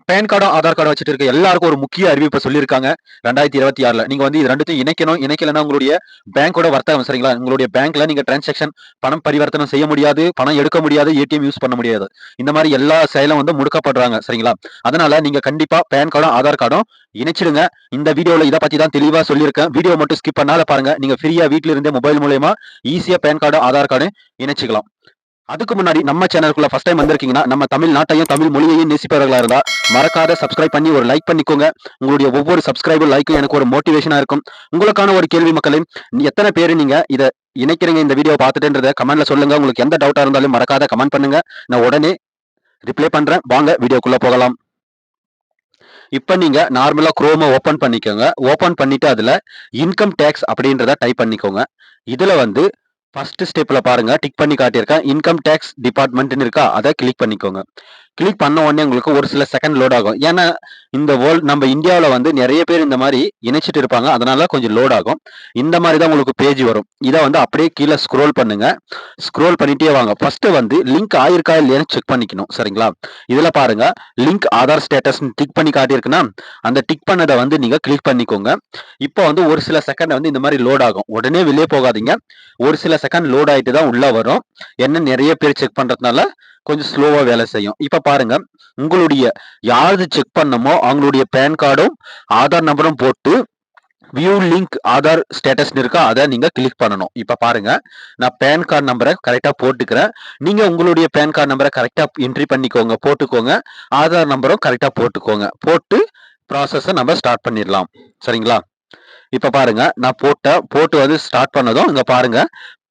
Pan கார்டும் ஆதார் கார்டும் வச்சுட்டு இருக்க எல்லாருக்கும் ஒரு முக்கிய அறிவிப்பை சொல்லியிருக்காங்க 2026ல. நீங்க வந்து இது ரெண்டுத்தையும் இணைக்கணும். இணைக்கலன்னா உங்களுடைய பேங்கோட வர்த்தகம் சரிங்களா? உங்களுடைய பேங்க்ல நீங்க டிரான்சாக்ஷன் பணம் பரிவர்த்தனை செய்ய முடியாது, பணம் எடுக்க முடியாது, ஏடிஎம் யூஸ் பண்ண முடியாது. இந்த மாதிரி எல்லா செயலும் வந்து முடுக்கப்படுறாங்க சரிங்களா? அதனால நீங்க கண்டிப்பா பேன் கார்டும் ஆதார் கார்டும் இணைச்சிடுங்க. இந்த வீடியோல இதை பத்தி தான் தெளிவா சொல்லியிருக்கேன். வீடியோ மட்டும் ஸ்கிப் பண்ணாத பாருங்க. நீங்க ஃப்ரீயா வீட்ல இருந்தே மொபைல் மூலமா ஈஸியா பேன் கார்டு ஆதார் கார்டு இணைச்சிக்கலாம். அதுக்கு முன்னாடி நம்ம சேனலுக்குள்ள ஃபர்ஸ்ட் டைம் வந்திருக்கீங்கன்னா நம்ம தமிழ்நாட்டையும் தமிழ் மொழியையும் நேசிப்பவர்களா இருந்தா மறக்காத சப்ஸ்கிரைப் பண்ணி ஒரு லைக் பண்ணிக்கோங்க. உங்களுடைய ஒவ்வொரு சப்ஸ்கிரைபும் லைக்கும் எனக்கு ஒரு மோட்டிவேஷனா இருக்கும். உங்களுக்கான ஒரு கேள்வி மக்களே, எத்தனை பேர் நீங்க இதை இணைக்கிறீங்க இந்த வீடியோ பார்த்துட்டுன்றத கமெண்ட்ல சொல்லுங்க. உங்களுக்கு எந்த டவுட்டா இருந்தாலும் மறக்காத கமெண்ட் பண்ணுங்க, நான் உடனே ரிப்ளை பண்றேன். வாங்க வீடியோக்குள்ள போகலாம். இப்ப நீங்க நார்மலா குரோமை ஓபன் பண்ணிக்கோங்க. ஓபன் பண்ணிட்டு அதுல இன்கம் டேக்ஸ் அப்படின்றத டைப் பண்ணிக்கோங்க. இதுல வந்து ஃபர்ஸ்ட் ஸ்டெப்ல பாருங்க, டிக் பண்ணி காட்டியிருக்கேன். இன்கம் டேக்ஸ் டிபார்ட்மெண்ட்னு இருக்கா, அதை கிளிக் பண்ணிக்கோங்க. கிளிக் பண்ண உடனே உங்களுக்கு ஒரு சில செகண்ட் லோட் ஆகும். ஏன்னா இந்த வேர்ல்ட் நம்ம இந்தியாவில் வந்து நிறைய பேர் இந்த மாதிரி இணைச்சிட்டு இருப்பாங்க, அதனால கொஞ்சம் லோட் ஆகும். இந்த மாதிரி தான் உங்களுக்கு பேஜ் வரும். இதை வந்து அப்படியே கீழே ஸ்க்ரோல் பண்ணுங்க. ஸ்க்ரோல் பண்ணிட்டே வாங்க. ஃபர்ஸ்ட் வந்து லிங்க் ஆயிருக்கா இல்லையான்னு செக் பண்ணிக்கணும் சரிங்களா? இதுல பாருங்க, லிங்க் ஆதார் ஸ்டேட்டஸ் டிக் பண்ணி காட்டியிருக்குன்னா அந்த டிக் பண்ணதை வந்து நீங்க கிளிக் பண்ணிக்கோங்க. இப்போ வந்து ஒரு சில செகண்ட் வந்து இந்த மாதிரி லோட் ஆகும். உடனே வெளியே போகாதீங்க, ஒரு சில செகண்ட் லோட் ஆயிட்டு தான் உள்ள வரும். என்ன நிறைய பேர் செக் பண்றதுனால கொஞ்சம் ஸ்லோவா வேலை செய்யும். இப்ப பாருங்க, உங்களுடைய யாரு செக் பண்ணமோ அவங்களுடைய பேன் கார்டும் ஆதார் நம்பரும் போட்டு வியூ லிங்க் ஆதார் ஸ்டேட்டஸ் இருக்கா, அதை நீங்க கிளிக் பண்ணணும். இப்ப பாருங்க, நான் பேன் கார்டு நம்பரை கரெக்டா போட்டுக்கிறேன். நீங்க உங்களுடைய பேன் கார்டு நம்பரை கரெக்டா என்ட்ரி பண்ணிக்கோங்க, போட்டுக்கோங்க. ஆதார் நம்பரும் கரெக்டா போட்டுக்கோங்க. போட்டு ப்ராசஸை நம்ம ஸ்டார்ட் பண்ணிடலாம் சரிங்களா? இப்ப பாருங்க, நான் போட்டு வந்து ஸ்டார்ட் பண்ணதும் இங்க பாருங்க,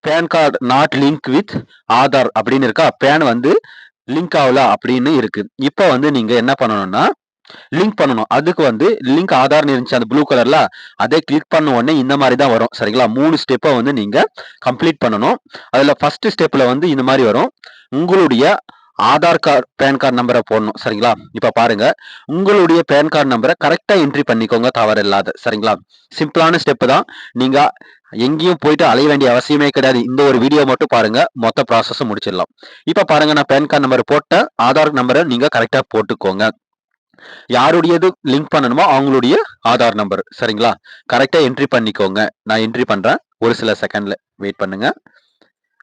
PAN card not link with Aadhaar அப்படின்னு இருக்கா, பேன் வந்து லிங்க் ஆகல அப்படின்னு இருக்கு. இப்ப வந்து நீங்க என்ன பண்ணணும்னா லிங்க் பண்ணணும். அதுக்கு வந்து லிங்க் ஆதார்னு இருந்துச்சு அந்த ப்ளூ கலர்ல, அதை கிளிக் பண்ண உடனே இந்த மாதிரி தான் வரும் சரிங்களா? 3 ஸ்டெப்பை வந்து நீங்க கம்ப்ளீட் பண்ணணும். அதுல ஃபர்ஸ்ட் ஸ்டெப்ல வந்து இந்த மாதிரி வரும், உங்களுடைய ஆதார் கார்டு பேன் கார்டு நம்பரை போடணும் சரிங்களா? இப்ப பாருங்க, உங்களுடைய பேன் கார்டு நம்பரை கரெக்டா என்ட்ரி பண்ணிக்கோங்க, தவறு இல்லாத சரிங்களா? சிம்பிளான ஸ்டெப் தான். நீங்க எங்கேயும் போயிட்டு அலைய வேண்டிய அவசியமே கிடையாது. இந்த ஒரு வீடியோ மட்டும் பாருங்க, மொத்த ப்ராசஸும் முடிச்சிடலாம். இப்ப பாருங்க, நான் பேன் கார்டு நம்பர் போட்ட ஆதார் நம்பரை நீங்க கரெக்டா போட்டுக்கோங்க. யாருடையது லிங்க் பண்ணணுமோ அவங்களுடைய ஆதார் நம்பர் சரிங்களா? கரெக்டா என்ட்ரி பண்ணிக்கோங்க. நான் என்ட்ரி பண்றேன், ஒரு சில செகண்ட்ல வெயிட் பண்ணுங்க.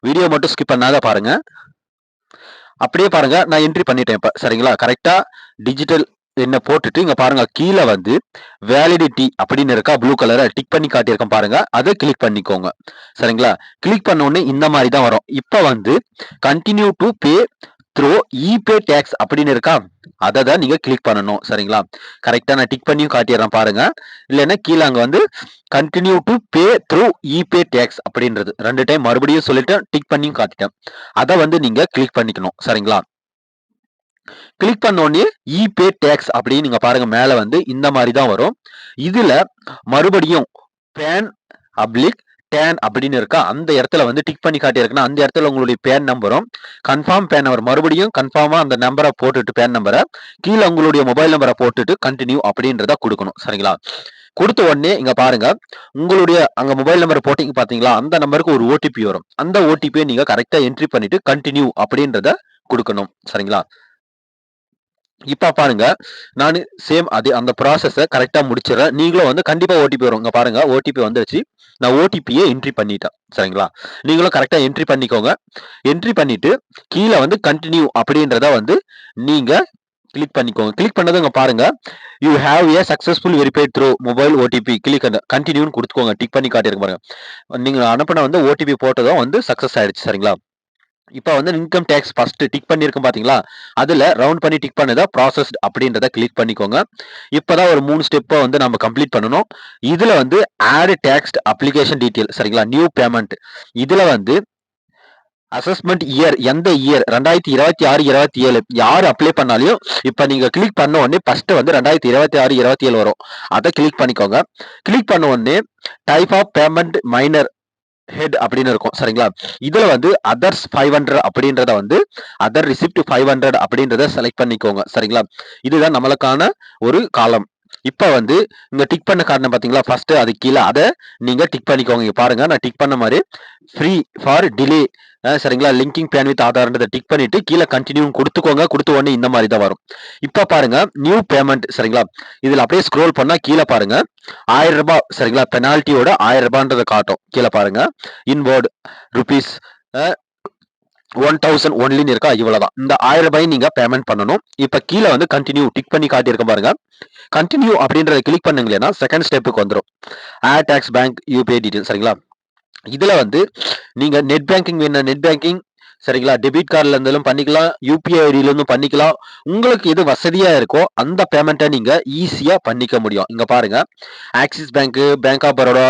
வீடியோ மட்டும் ஸ்கிப் பண்ணாத பாருங்க. அப்படியே பாருங்க, நான் என்ட்ரி பண்ணிட்டேன் இப்ப சரிங்களா? கரெக்டா டிஜிட்டல் என்ன போட்டுட்டு இங்க பாருங்க, கீழே வந்து வேலிடிட்டி அப்படின்னு இருக்கா, ப்ளூ கலரை டிக் பண்ணி காட்டியிருக்கேன் பாருங்க, அதை கிளிக் பண்ணிக்கோங்க சரிங்களா? கிளிக் பண்ண உடனே இந்த மாதிரி தான் வரும். இப்ப வந்து continue to pay through epay tax அப்படின்னு இருக்கா, அதை தான் நீங்க கிளிக் பண்ணணும் சரிங்களா? கரெக்டா நான் டிக் பண்ணியும் காட்டிடுறேன் பாருங்க. இல்லைன்னா கீழே அங்க வந்து continue to pay through epay tax அப்படின்றது 2 டைம் மறுபடியும் சொல்லிட்டு டிக் பண்ணியும் காட்டிட்டேன். அதை வந்து நீங்க கிளிக் பண்ணிக்கணும் சரிங்களா? கிளிக் பண்ண உடனே இபே டேக்ஸ் அப்படின்னு நீங்க பாருங்க, மேல வந்து இந்த மாதிரி தான் வரும். இதுல மறுபடியும் பேன் அப்ளிக் டேன் அப்படின்னு இருக்கா, அந்த இடத்துல வந்து டிக் பண்ணி காட்டியிருக்குன்னா அந்த இடத்துல உங்களுடைய பேன் நம்பரும் கன்ஃபார்ம் பேன் நம்பர் மறுபடியும் கன்ஃபார்மா அந்த நம்பரை போட்டுட்டு பேன் நம்பரை கீழே உங்களுடைய மொபைல் நம்பரை போட்டுட்டு கண்டினியூ அப்படின்றத கொடுக்கணும் சரிங்களா? கொடுத்த உடனே இங்க பாருங்க, உங்களுடைய அங்க மொபைல் நம்பர் போட்டீங்க பாத்தீங்களா, அந்த நம்பருக்கு ஒரு ஓடிபி வரும். அந்த ஓடிபியை நீங்க கரெக்டா என்ட்ரி பண்ணிட்டு கண்டினியூ அப்படின்றத கொடுக்கணும் சரிங்களா? இப்ப பாருங்க, நான் சேம் அதே அந்த ப்ராசஸை கரெக்டா முடிச்சிடறேன். நீங்களும் வந்து கண்டிப்பா ஓடிபி வரும். இங்க பாருங்க, ஓடிபி வந்துருச்சு. நான் ஓடிபியை என்ட்ரி பண்ணிட்டேன் சரிங்களா? நீங்களும் கரெக்டா என்ட்ரி பண்ணிக்கோங்க. என்ட்ரி பண்ணிட்டு கீழே வந்து கண்டினியூ அப்படின்றத வந்து நீங்க கிளிக் பண்ணிக்கோங்க. கிளிக் பண்ணது இங்க பாருங்க, you have a successful verified through mobile OTP click கண்டினியூன்னு கொடுத்துக்கோங்க. டிக் பண்ணி காட்டியிருக்கு பாருங்க. நீங்க அனுப்பின வந்து ஓடிபி போட்டதும் வந்து சக்சஸ் ஆயிடுச்சு சரிங்களா? இப்ப வந்து இன்கம் டேக்ஸ் ஃபர்ஸ்ட் டிக் பண்ணியிருக்கும் பாத்தீங்களா, அதுல ரவுண்ட் பண்ணி டிக் பண்ணதா ப்ராசஸ்ட் அப்படின்றத கிளிக் பண்ணிக்கோங்க. இப்பதான் ஒரு 3 ஸ்டெப்பை வந்து நம்ம கம்ப்ளீட் பண்ணணும். இதுல வந்து ஆட் டேக்ஸ் அப்ளிகேஷன் டீடைல் சரிங்களா, நியூ பேமெண்ட். இதுல வந்து அசஸ்மெண்ட் இயர் எந்த இயர் 2026 27 யார் அப்ளை பண்ணாலையும் இப்ப நீங்க கிளிக் பண்ண உடனே ஃபர்ஸ்ட் வந்து 2026 27 வரும். அதை கிளிக் பண்ணிக்கோங்க. கிளிக் பண்ண உடனே type of payment minor head அப்படின்னு இருக்கும் சரிங்களா? இதுல வந்து அதர்ஸ் 500 அப்படின்றத வந்து அதர் ரிசிப்ட் 500 அப்படின்றத செலக்ட் பண்ணிக்கோங்க சரிங்களா? இதுதான் நம்மளுக்கான ஒரு காலம். இப்ப வந்து இங்க டிக் பண்ண காரணம் பாத்தீங்களா, ஃபர்ஸ்ட் அது கீழே அதை நீங்க டிக் பண்ணிக்கோங்க. இங்க பாருங்க, நான் டிக் பண்ண மாதிரி ஃப்ரீ ஃபார் டிலே சரிங்களா? லிங்கிங் பேன் வித் ஆதார்ன்றத டிக் பண்ணிட்டு கீழ கன்டின்யூன்னு குடுத்துக்கோங்க. குடுத்த உடனே இந்த மாரி தான் வரும். இப்ப பாருங்க நியூ பேமெண்ட் சரிங்களா? இதுல அப்படியே ஸ்க்ரோல் பண்ணா கீழ பாருங்க ரூ. 1000 சரிங்களா? பெனால்டியோட ரூ. 1000ன்றத காட்டும். கீழ பாருங்க. இன்வார்ட் ரூப்பீஸ் அ 1000 ஒன்லின்னு இருக்கா? இவ்வளவுதான். இந்த ரூ. 1000 நீங்க பேமெண்ட் பண்ணணும். இப்ப கீழ வந்து கன்டின்யூ டிக் பண்ணி காட்டியிருக்கேன் பாருங்க. கன்டின்யூ அப்படின்றத கிளிக் பண்ணீங்கன்னா செகண்ட் ஸ்டெப்புக்கு வந்துரும். Add tax bank UPI detail சரிங்களா? இதுல வந்து நீங்க நெட் பேங்கிங் வேணும்னா நெட் பேங்கிங் சரிங்களா? டெபிட் கார்டுல இருந்தாலும் பண்ணிக்கலாம். யுபிஐ ஐடில இருந்தும் பண்ணிக்கலாம். உங்களுக்கு எது வசதியா இருக்கோ அந்த பேமெண்ட்ட நீங்க ஈஸியா பண்ணிக்க முடியும். இங்க பாருங்க. Axis bank, bank of Baroda,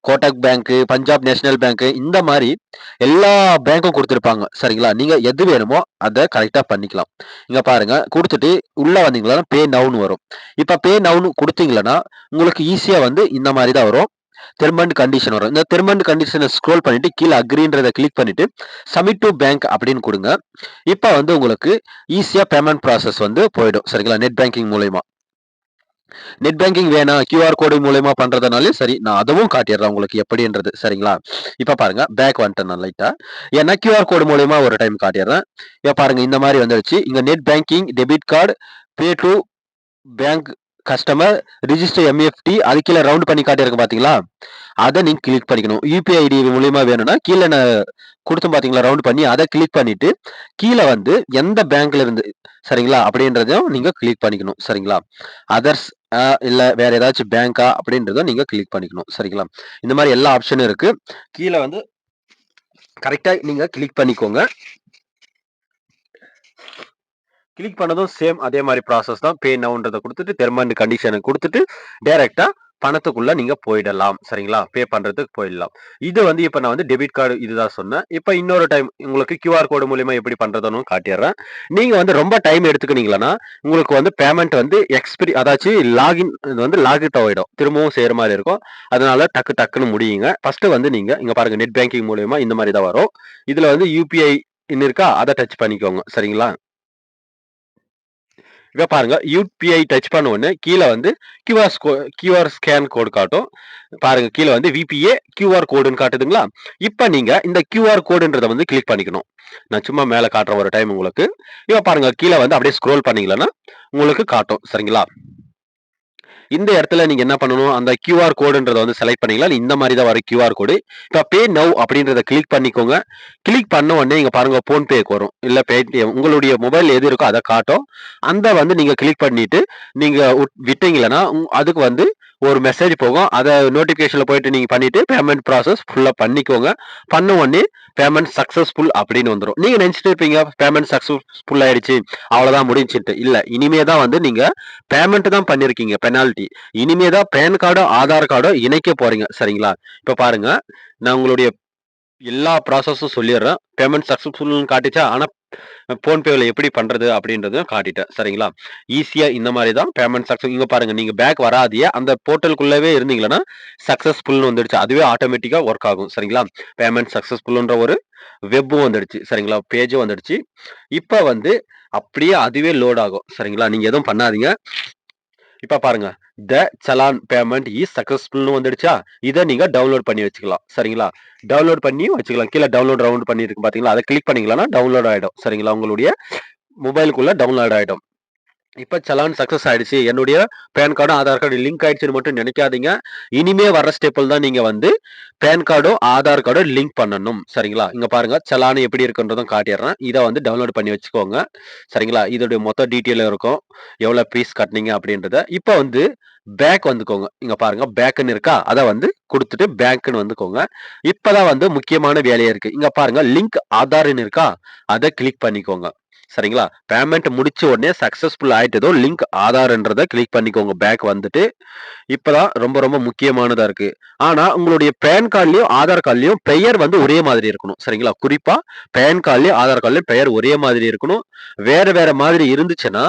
Kotak bank, Punjab national bank இந்த மாரி எல்லா பேங்க்கும் குடுத்திருப்பாங்க. சரிங்களா? நீங்க எது வேணுமோ அத கரெக்ட்டா பண்ணிக்கலாம். இங்க பாருங்க. குடுத்துட்டு உள்ள வந்தீங்கன்னா பே நௌன்னு வரும். இப்ப பே நௌன்னு குடுத்தீங்கன்னா உங்களுக்கு ஈஸியா வந்து இந்த மாரி தான் வரும். டெர்ம் அண்ட் கண்டிஷன் வரும். இந்த டெர்ம் அண்ட் கண்டிஷன ஸ்க்ரோல் பண்ணிட்டு கீழ அக்ரின்றத கிளிக் பண்ணிட்டு சப்மிட் டூ பேங்க் அப்படின்னு குடுங்க. இப்ப வந்து உங்களுக்கு ஈஸியா பேமெண்ட் ப்ராசஸ் வந்து போயிடும். சரிங்களா? நெட் பேங்கிங் மூலியமா. நெட் பேங்கிங் வேணாம் கியூஆர் கோடு மூலியமா பண்றதுனாலும் சரி, நான் அதுவும் காட்டிடுறேன் உங்களுக்கு எப்படின்றது. சரிங்களா? இப்ப பாருங்க பேக் வந்துட்டேன் நான் லைட்டா. ஏன்னா கியூஆர் கோடு மூலியமா ஒரு டைம் காட்டிடுறேன். இப்ப பாருங்க இந்த மாரி வந்துருச்சு. இங்க net banking, debit card, pay to bank customer, register MFT அது கீழ ரவுண்ட் பண்ணி காட்டியிருக்கு பாத்தீங்களா? அத நீங்க கிளிக் பண்ணிக்கணும். யுபிஐ ஐடி மூலியமா வேணும்னா கீழ நான் குடுத்தேன் பாத்தீங்களா? ரவுண்ட் பண்ணி அத கிளிக் பண்ணிட்டு கீழ வந்து எந்த பேங்க்ல இருந்து சரிங்களா? அப்படின்றதையும் நீங்க கிளிக் பண்ணிக்கணும். சரிங்களா? அதர்ஸ் இல்ல வேற ஏதாச்சும் பேங்கா அப்படின்றத நீங்க கிளிக் பண்ணிக்கணும். சரிங்களா? இந்த மாரி எல்லா ஆப்ஷனும் இருக்கு. கீழ வந்து கரெக்ட்டா நீங்க கிளிக் பண்ணிக்கோங்க. கிளிக் பண்ணதும் சேம் அதே மாரி ப்ராசஸ் தான். பே நௌன்றத குடுத்துட்டு, டெர்ம் அண்ட் கண்டிஷன குடுத்துட்டு, டைரக்ட்டா பணத்துக்குள்ள நீங்க போயிடலாம். சரிங்களா? பே பண்றதுக்கு போயிடலாம். இது வந்து இப்ப நான் வந்து டெபிட் கார்டு இதுதான் சொன்னேன். இப்ப இன்னொரு டைம் உங்களுக்கு கியூஆர் கோடு மூலியமா எப்படி பண்றதுன்னு காட்டிர்றேன். நீங்க வந்து ரொம்ப டைம் எடுத்துக்கினீங்கன்னா, உங்களுக்கு வந்து பேமெண்ட் வந்து அதாச்சு லாகின் இது வந்து லாக் அவுட் ஆயிடும். திரும்பவும் செய்ற மாரி இருக்கும். அதனால டக்குன்னு முடியுங்க. ஃபர்ஸ்ட் வந்து நீங்க இங்க பாருங்க நெட் பேங்கிங் மூலியமா இந்த மாரி தான் வரும். இதுல வந்து யுபிஐ இருக்கா? அத டச் பண்ணிக்கோங்க. சரிங்களா? இங்க பாருங்க யுபிஐ டச் பண்ண உடனே கீழ வந்து கியூஆர் ஸ்கேன் கோடு காட்டும். பாருங்க கீழ வந்து விபிஏ கியூஆர் கோடுன்னு காட்டுதுங்களா? இப்ப நீங்க இந்த கியூஆர் கோடுன்றத வந்து கிளிக் பண்ணிக்கணும். நான் சும்மா மேல காட்டுறேன் ஒரு டைம் உங்களுக்கு. இப்ப பாருங்க கீழ வந்து அப்படியே ஸ்க்ரோல் பண்ணீங்கன்னா உங்களுக்கு காட்டும். சரிங்களா? இந்த இடத்துல நீங்க என்ன பண்ணணும், அந்த கியூஆர் கோடுன்றத வந்து செலக்ட் பண்ணீங்களா, இந்த மாரி தான் வரும் கியூஆர் கோடு. இப்ப பே நவ் அப்படின்றத கிளிக் பண்ணிக்கோங்க. கிளிக் பண்ண உடனே இங்க பாருங்க ஃபோன்பேக்கு வரும். இல்ல பேடிஎம் உங்களுடைய மொபைல் எது இருக்கோ அத காட்டும். அந்த வந்து நீங்க கிளிக் பண்ணிட்டு, நீங்க விட்டீங்கன்னா, அதுக்கு வந்து ஒரு மெசேஜ் போகும். அத நோட்டிஃபிகேஷன்ல போயிட்டு நீங்க பண்ணிட்டு பேமெண்ட் ப்ராசஸ் ஃபுல்லா பண்ணிக்கோங்க. பண்ண உடனே பேமெண்ட் சக்சஸ்ஃபுல் அப்படின்னு வந்துரும். நீங்க நினைச்சுட்டு இருப்பீங்க பேமெண்ட் சக்சஸ்ஃபுல் ஆயிடுச்சு. அவ்வளவுதான் முடிஞ்சுட்டு. இல்ல இனிமே தான் வந்து நீங்க பேமெண்ட் தான் பண்ணிருக்கீங்க பெனால்டி. இனிமே தான் பேன் கார்டோ, ஆதார் கார்டோ இணைக்க போறீங்க. சரிங்களா? இப்ப பாருங்க, நான் உங்களுடைய எல்லா ப்ராசஸும் சொல்லிடுறேன். பேமெண்ட் சக்சஸ்ஃபுல்னு காட்டுச்சா? ஆனா ஃபோன்பேல எப்படி பண்றது அப்படின்றதையும் காட்டிட்டேன். சரிங்களா? ஈஸியா இந்த மாரி தான் பேமெண்ட் இங்க பாருங்க நீங்க பேக் வராதியே அந்த போர்ட்டலுக்குள்ளவே இருந்தீங்கன்னா, சக்சஸ்ஃபுல்னு வந்துடுச்சு. அதுவே ஆட்டோமேட்டிக்கா ஒர்க் ஆகும். சரிங்களா? பேமெண்ட் சக்சஸ்ஃபுல்ன்ற ஒரு வெப்பும் வந்துடுச்சு. சரிங்களா? பேஜும் வந்துடுச்சு. இப்ப வந்து அப்படியே அதுவே லோட் ஆகும். சரிங்களா? நீங்க எதுவும் பண்ணாதீங்க. இப்ப பாருங்க. த சலான் பேமெண்ட் இஸ் சக்சஸ்ஃபுல்னு வந்துடுச்சா? இத நீங்க டவுன்லோட் பண்ணி வச்சுக்கலாம். சரிங்களா? டவுன்லோட் பண்ணியும் வச்சுக்கலாம். கீழ டவுன்லோட் ரவுண்ட் பண்ணியிருக்கு பார்த்தீங்களா? அத கிளிக் பண்ணீங்கன்னா டவுன்லோட் ஆயிடும். சரிங்களா? உங்களுடைய மொபைலுக்குள்ள டவுன்லோட் ஆயிடும். இப்ப சலான் சக்சஸ் ஆயிடுச்சு. என்னுடைய பான் கார்டும், ஆதார் கார்டும் லிங்க் ஆயிடுச்சுன்னு மட்டும் நினைக்காதீங்க. இனிமே வர்ற ஸ்டெப்ல தான் நீங்க வந்து பான் கார்டும், ஆதார் கார்டும் லிங்க் பண்ணணும். சரிங்களா? இங்க பாருங்க சலான் எப்படி இருக்குன்றதும் காட்டிடுறேன். இத வந்து டவுன்லோட் பண்ணி வச்சுக்கோங்க. சரிங்களா? இதோடைய மொத்த டீட்டெயில் இருக்கும். எவ்வளவு ஃபீஸ் கட்டுனீங்க அப்படின்றத. இப்ப வந்து பேக் வந்துக்கோங்க. இங்க பாருங்க பேக்ன்னு இருக்கா? அத வந்து குடுத்துட்டு பேங்க்ன்னு வந்துக்கோங்க. இப்பதான் வந்து முக்கியமான வேலையே இருக்கு. இங்க பாருங்க லிங்க் ஆதார்ன்னு இருக்கா? அத கிளிக் பண்ணிக்கோங்க. சரிங்களா? பேமெண்ட் முடிச்ச உடனே சக்சஸ்ஃபுல் ஆயிட்டதும் லிங்க் ஆதார்ன்றத கிளிக் பண்ணிக்கோங்க. பேக் வந்துட்டு இப்பதான் ரொம்ப ரொம்ப முக்கியமானதா இருக்கு. ஆனா உங்களுடைய பான் கார்ட்லயும், ஆதார் கார்ட்லயும் பெயர் வந்து ஒரே மாதிரி இருக்கணும். சரிங்களா? குறிப்பா பான் கார்ட்லயும், ஆதார் கார்ட்லயும் பெயர் ஒரே மாதிரி இருக்கணும். வேற வேற மாதிரி இருந்துச்சுன்னா,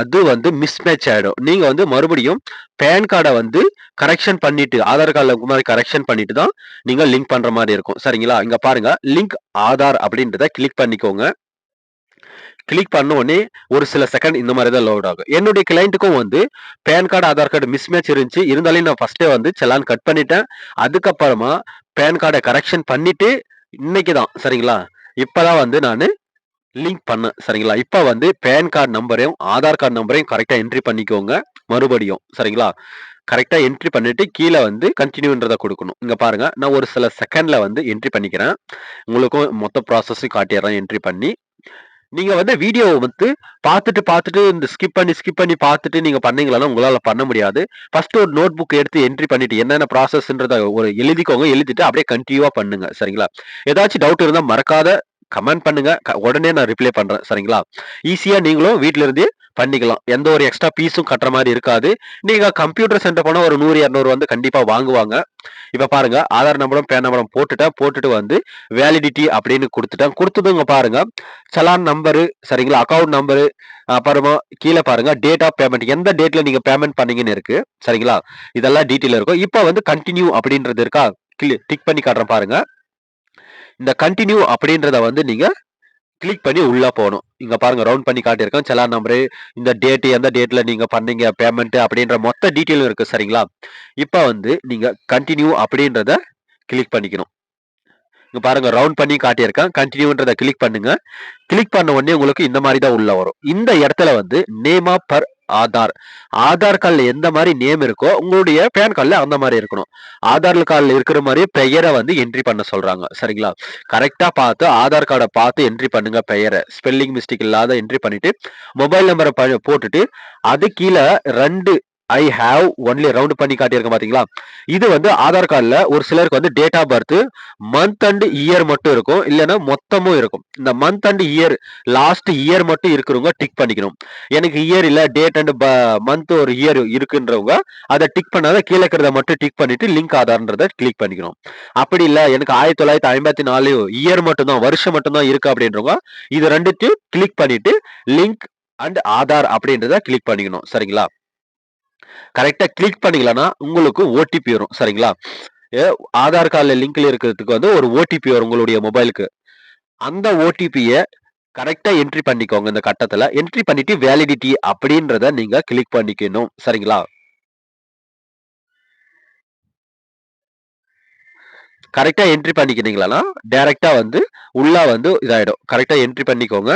அது வந்து மிஸ்மேட்ச் ஆயிடும். நீங்க வந்து மறுபடியும் பான் கார்ட வந்து கரெக்ஷன் பண்ணிட்டு, ஆதார் கார்ட்ல மாரி கரெக்ஷன் பண்ணிட்டு தான் நீங்க லிங்க் பண்ற மாரி இருக்கும். சரிங்களா? இங்க பாருங்க லிங்க் ஆதார் அப்படின்றத கிளிக் பண்ணிக்கோங்க. கிளிக் பண்ண உடனே ஒரு சில செகண்ட் இந்த மாதிரி தான் லோட் ஆகும். என்னுடைய கிளையண்ட்டுக்கும் வந்து PAN card, Aadhaar card mismatch இருந்துச்சு. இருந்தாலும் நான் ஃபர்ஸ்ட்டே வந்து செலான் கட் பண்ணிட்டேன். அதுக்கப்புறமா பான் கார்ட கரெக்ஷன் பண்ணிட்டு இன்னைக்கு தான் சரிங்களா? இப்பதான் வந்து நானு லிங்க் பண்ணேன். சரிங்களா? இப்ப வந்து பான் கார்ட் நம்பரையும், ஆதார் கார்ட் நம்பரையும் கரெக்ட்டா என்ட்ரி பண்ணிக்கோங்க. மறுபடியும். சரிங்களா? கரெக்ட்டா என்ட்ரி பண்ணிட்டு கீழ வந்து கன்டின்யூன்றத குடுக்கணும். இங்க பாருங்க. நான் ஒரு சில செகண்ட்ல வந்து என்ட்ரி பண்ணிக்கிறேன். உங்களுக்கும் மொத்த ப்ராசஸையும் காட்டிர்றேன் என்ட்ரி பண்ணி. நீங்க வந்து வீடியோவ வந்து பார்த்துட்டு இந்த ஸ்கிப் பண்ணி பார்த்துட்டு நீங்க பண்ணீங்களான்னா, உங்களால பண்ண முடியாது. ஃபர்ஸ்ட் ஒரு நோட் புக் எடுத்து என்ட்ரி பண்ணிட்டு என்னென்ன ப்ராசஸ்ன்றத ஒரு எழுதிக்கோங்க. எழுதிட்டு அப்படியே கன்டினியூவா பண்ணுங்க. சரிங்களா? ஏதாச்சும் டவுட் இருந்தா மறக்காத கமெண்ட் பண்ணுங்க. உடனே நான் ரிப்ளை பண்றேன். சரிங்களா? ஈஸியா நீங்களும் வீட்ல இருந்தே பண்ணிக்கலாம். எந்த ஒரு எக்ஸ்ட்ரா ஃபீஸும் கட்டுற மாரி இருக்காது. நீங்க கம்ப்யூட்டர் சென்டர் போனா ஒரு 100, 200 வந்து கண்டிப்பா வாங்குவாங்க. இப்ப பாருங்க ஆதார் நம்பரும், பான் நம்பரும் போட்டுட்டேன். போட்டுட்டு வந்து வேலிடிட்டி அப்படின்னு குடுத்துட்டேன். குடுத்ததும் இங்க பாருங்க சலான் நம்பரு, சரிங்களா? அக்கவுண்ட் நம்பரு, அப்புறமா கீழ பாருங்க டேட் ஆஃப் பேமெண்ட். எந்த டேட்ல நீங்க பேமெண்ட் பண்ணீங்கன்னு இருக்கு. சரிங்களா? இதெல்லாம் டீட்டெயில் இருக்கும். இப்ப வந்து கன்டின்யூ அப்படின்றது இருக்கா? டிக் பண்ணி காட்டுறேன் பாருங்க. இந்த கன்டின்யூ அப்படின்றத வந்து நீங்க கிளிக் பண்ணி உள்ள போணும். இங்க பாருங்க ரவுண்ட் பண்ணி காட்டியிருக்கேன். செலான் நம்பரு, இந்த டேட் எந்த டேட்ல நீங்க பண்ணீங்க பேமெண்ட் அப்படின்ற மொத்த டீட்டெயிலும் இருக்கு. சரிங்களா? இப்ப வந்து நீங்க கன்டின்யூ அப்படின்றத கிளிக் பண்ணிக்கணும். இங்க பாருங்க ரவுண்ட் பண்ணி காட்டியிருக்கேன். கன்டின்யூன்றத கிளிக் பண்ணுங்க. கிளிக் பண்ண உடனே உங்களுக்கு இந்த மாரி தான் உள்ள வரும். இந்த இடத்துல வந்து name of per Aadhaar. Aadhaar கார்டுல எந்த மாரி நேம் இருக்கோ, உங்களுடைய பான் கார்டுல அந்த மாரி இருக்கணும். ஆதார் கார்டுல இருக்கிற மாரியே பெயர வந்து என்ட்ரி பண்ண சொல்றாங்க. சரிங்களா? கரெக்ட்டா பார்த்து ஆதார் கார்ட பார்த்து என்ட்ரி பண்ணுங்க பெயர. ஸ்பெல்லிங் மிஸ்டேக் இல்லாத என்ட்ரி பண்ணிட்டு, மொபைல் நம்பர போட்டுட்டு, அது கீழ 2 ஐ ஹேவ் ஒன்லி ரவுண்ட் பண்ணி காட்டியிருக்கேன் பார்த்தீங்களா? இது வந்து ஆதார் கார்டுல ஒரு சிலருக்கு வந்து date of birth, month and year மட்டும் இருக்கும். இல்லன்னா மொத்தமும் இருக்கும். இந்த month and year last year மட்டும் இருக்கிறவங்க டிக் பண்ணிக்கணும். எனக்கு இயர் இல்ல டேட் அண்ட் மந்த் ஒரு இயர் இருக்குன்றவங்க அத டிக் பண்ணாத கீழ இருக்கிறத மட்டும் டிக் பண்ணிட்டு லிங்க் ஆதார்ன்றத கிளிக் பண்ணிக்கணும். அப்படி இல்ல எனக்கு 1954 இயர் மட்டும் தான் வருஷம் மட்டும் தான் இருக்கு அப்படின்றவங்க இது 2த்தையும் கிளிக் பண்ணிட்டு லிங்க் அண்ட் ஆதார் அப்படின்றத கிளிக் பண்ணிக்கணும். சரிங்களா? கரெக்ட்டா கிளிக் பண்ணீங்களன்னா உங்களுக்கு ஓடிபி வரும். சரிங்களா? எ ஆதார் கார்டுல லிங்க்ல இருக்கிறதுக்கு வந்து ஒரு ஓடிபி வரும் உங்களுடைய மொபைலுக்கு. அந்த ஓடிபிய கரெக்ட்டா என்ட்ரி பண்ணிக்கோங்க இந்த கட்டத்துல. என்ட்ரி பண்ணிட்டு வேலிடிட்டி அப்படின்றத நீங்க கிளிக் பண்ணிக்கணும். சரிங்களா? கரெக்ட்டா என்ட்ரி பண்ணிக்கினீங்களான்னா, டைரக்ட்டா வந்து உள்ள வந்து இதாயிடும். கரெக்ட்டா என்ட்ரி பண்ணிக்கோங்க.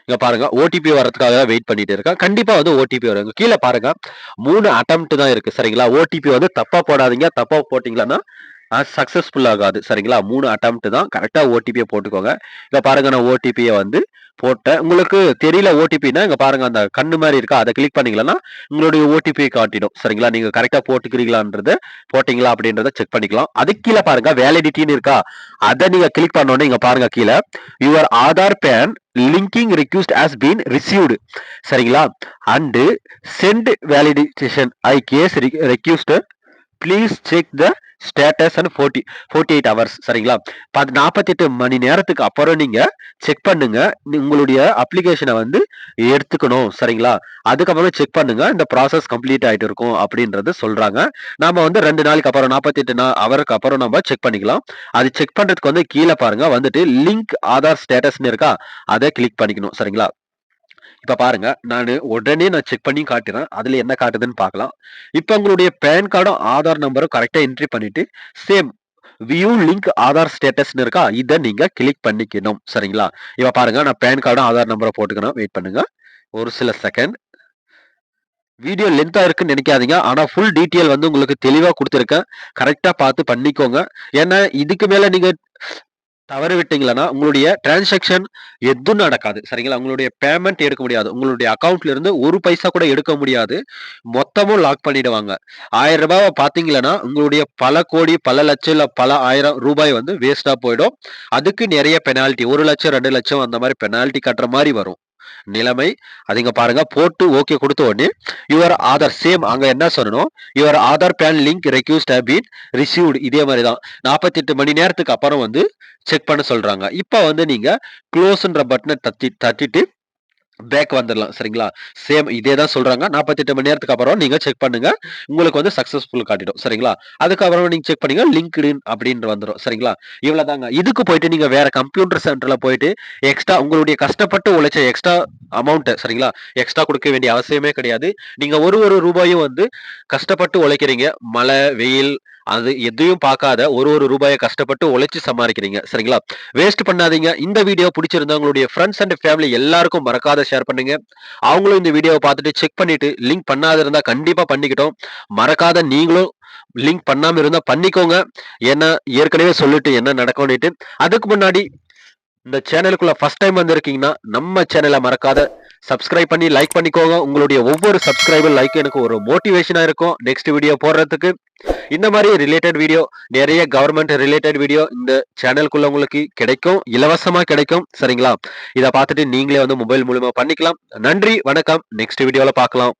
இங்க பாருங்க ஓடிபி வரதுக்காக தான் வெயிட் பண்ணிட்டு இருக்கேன். கண்டிப்பா வந்து ஓடிபி வரும். கீழ பாருங்க 3 அட்டெம்ப்ட் தான் இருக்கு. சரிங்களா? ஓடிபி வந்து தப்பா போடாதீங்க. தப்பா போட்டீங்கன்னா சக்சஸ்ஃபுல் ஆகாது. சரிங்களா? 3 அட்டெம்ப்ட் தான். கரெக்ட்டா ஓடிபிய போட்டுக்கோங்க. இங்க பாருங்க நான் ஓடிபிய வந்து போட்டேன். உங்களுக்கு தெரியல ஓடிபின்னா இங்க பாருங்க அந்த கண்ணு மாரி இருக்கா? அத கிளிக் பண்ணீங்கன்னா, உங்களுடைய ஓடிபி காட்டிடும். சரிங்களா? நீங்க கரெக்ட்டா போட்டுக்கிறீங்களான்றத போட்டீங்களா அப்படின்றத செக் பண்ணிக்கலாம். அதுக்கு கீழ பாருங்க வேலிடிட்டின்னு இருக்கா? அத நீங்க கிளிக் பண்ண உடனே இங்க பாருங்க கீழ your Aadhaar PAN linking request has been received. சரிங்களா? And send validation I case request please check the status and 48 hours. சரிங்களா? 48 மணி நேரத்துக்கு அப்புறம் நீங்க செக் பண்ணுங்க. உங்களுடைய அப்ளிகேஷன வந்து எடுத்துக்கணும். சரிங்களா? அதுக்கப்புறம் செக் பண்ணுங்க. இந்த ப்ராசஸ் கம்ப்ளீட் ஆயிட்டு இருக்கும் அப்படின்றது சொல்றாங்க. நாம வந்து 2 நாளைக்கு அப்புறம் 48 ஹவருக்கு அப்புறம் நம்ம செக் பண்ணிக்கலாம். அது செக் பண்றதுக்கு வந்து கீழ பாருங்க வந்துட்டு லிங்க் ஆதார் ஸ்டேட்டஸ்ன்னு இருக்கா? அத கிளிக் பண்ணிக்கணும். சரிங்களா? இப்ப பாருங்க, நான் உடனே செக் பண்ணி காட்டுறேன். அதுல என்ன காட்டுதுன்னு பார்க்கலாம். இப்ப உங்களுடைய பான் கார்டும், ஆதார் நம்பரும் கரெக்ட்டா என்ட்ரி பண்ணிட்டு, சேம் வியூ லிங்க் ஆதார் ஸ்டேட்டஸ்ன்னு இருக்கா? இத நீங்க கிளிக் பண்ணிக்கணும். சரிங்களா? இப்ப பாருங்க நான் பான் கார்டும், ஆதார் நம்பரும் போட்டுக்கிறேன். வெயிட் பண்ணுங்க. ஒரு சில செகண்ட். வீடியோ லென்த்தா இருக்குன்னு நெனைக்காதீங்க. ஆனா ஃபுல் டீட்டெயில் வந்து உங்களுக்கு தெளிவா குடுத்துருக்கேன். கரெக்ட்டா பார்த்து பண்ணிக்கோங்க. ஏன்னா, இதுக்கு மேல நீங்க தவற விட்டீங்களன்னா, உங்களுடைய டிரான்சாக்ஷன் எதுவும் நடக்காது. சரிங்களா? உங்களுடைய பேமெண்ட் எடுக்க முடியாது. உங்களுடைய அக்கவுண்ட்ல இருந்து 1 பைசா கூட எடுக்க முடியாது. மொத்தமும் லாக் பண்ணிடுவாங்க. ரூ. 1000 பார்த்தீங்களன்னா, உங்களுடைய பல கோடி, பல லட்சம், இல்ல பல 1000 ரூபாய் வந்து வேஸ்ட்டா போயிடும். அதுக்கு நெறைய பெனால்டி 1,00,000, 2,00,000 அந்த மாரி பெனால்டி கட்டுற மாரி வரும். நிலைமை. அது இங்க பாருங்க. போட்டு ஓகே குடுத்த உடனே, யுவர் ஆதார் சேம் அங்க என்ன சொல்லணும்? Your Aadhaar PAN link request have been received இதே மாரி தான். 48 மணி நேரத்துக்கு அப்புறம் வந்து செக் பண்ண சொல்றாங்க. இப்ப வந்து நீங்க குளோஸ்ன்ற பட்டன தட்டிட்டு பேக் வந்துரலாம். சரிங்களா? சேம் இதே தான் சொல்றாங்க. 48 மணி நேரத்துக்கு அப்புறம் நீங்க செக் பண்ணுங்க. உங்களுக்கு வந்து சக்சஸ்ஃபுல் காட்டிடும். சரிங்களா? அதுக்கப்புறம் நீங்க செக் பண்ணீங்க லிங்க்டின் அப்படின்னு வந்துரும். சரிங்களா? இவ்வளவுதாங்க. இதுக்கு போயிட்டு நீங்க வேற கம்ப்யூட்டர் சென்டர்ல போயிட்டு எக்ஸ்ட்ரா உங்களுடைய கஷ்டப்பட்டு உழைச்ச எக்ஸ்ட்ரா அமௌண்ட் சரிங்களா? எக்ஸ்ட்ரா குடுக்க வேண்டிய அவசியமே கிடையாது. நீங்க ஒரு ஒரு ரூபாயும் வந்து கஷ்டப்பட்டு உழைக்கிறீங்க. மழை, வெயில் அது எதையும் பார்க்காத ஒரு ரூபாய கஷ்டப்பட்டு உழைச்சு சம்பாதிக்கிறீங்க. சரிங்களா? வேஸ்ட் பண்ணாதீங்க. இந்த வீடியோ பிடிச்சிருந்தா உங்களுடைய ஃபிரெண்ட்ஸ் அண்ட் ஃபேமிலி எல்லாருக்கும் மறக்காத ஷேர் பண்ணுங்க. அவங்களும் இந்த வீடியோவ பார்த்துட்டு செக் பண்ணிட்டு லிங்க் பண்ணாத இருந்தா கண்டிப்பா பண்ணிக்கிட்டும். மறக்காத நீங்களும் லிங்க் பண்ணாம இருந்தா பண்ணிக்கோங்க. ஏன்னா ஏற்கனவே சொல்லிட்டு என்ன நடக்கும்னுட்டு. அதுக்கு முன்னாடி இந்த சேனலுக்குள்ள ஃபர்ஸ்ட் டைம் வந்திருக்கீங்கன்னா, நம்ம சேனல மறக்காத சப்ஸ்கிரைப் பண்ணி லைக் பண்ணிக்கோங்க. உங்களுடைய ஒவ்வொரு சப்ஸ்கிரைபர் லைக் எனக்கு ஒரு மோட்டிவேஷனா இருக்கும். நெக்ஸ்ட் வீடியோ போடுறதுக்கு. இந்த மாரி ரிலேட்டட் வீடியோ, நிறைய கவர்ன்மெண்ட் ரிலேட்டட் வீடியோ இந்த சேனலுக்குள்ள உங்களுக்கு கிடைக்கும். இலவசமா கிடைக்கும். சரிங்களா? இத பார்த்துட்டு நீங்களே வந்து மொபைல் மூலியமா பண்ணிக்கலாம். நன்றி, வணக்கம். நெக்ஸ்ட் வீடியோல பார்க்கலாம்.